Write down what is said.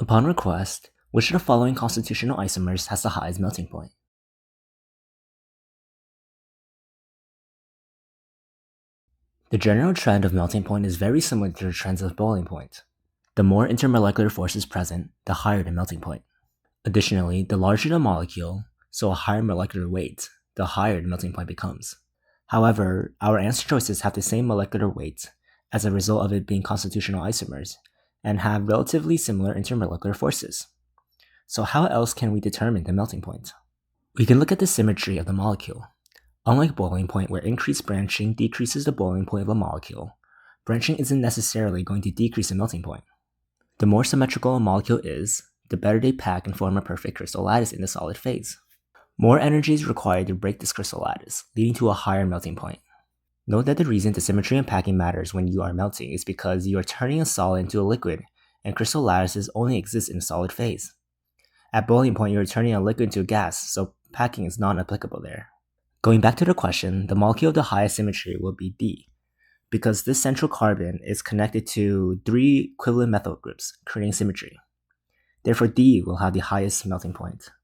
Upon request, which of the following constitutional isomers has the highest melting point? The general trend of melting point is very similar to the trends of boiling point. The more intermolecular forces present, the higher the melting point. Additionally, the larger the molecule, so a higher molecular weight, the higher the melting point becomes. However, our answer choices have the same molecular weight as a result of it being constitutional isomers and have relatively similar intermolecular forces. So how else can we determine the melting point? We can look at the symmetry of the molecule. Unlike boiling point, where increased branching decreases the boiling point of a molecule, branching isn't necessarily going to decrease the melting point. The more symmetrical a molecule is, the better they pack and form a perfect crystal lattice in the solid phase. More energy is required to break this crystal lattice, leading to a higher melting point. Note that the reason the symmetry and packing matters when you are melting is because you are turning a solid into a liquid, and crystal lattices only exist in a solid phase. At boiling point, you are turning a liquid into a gas, so packing is not applicable there. Going back to the question, the molecule of the highest symmetry will be D, because this central carbon is connected to 3 equivalent methyl groups, creating symmetry. Therefore, D will have the highest melting point.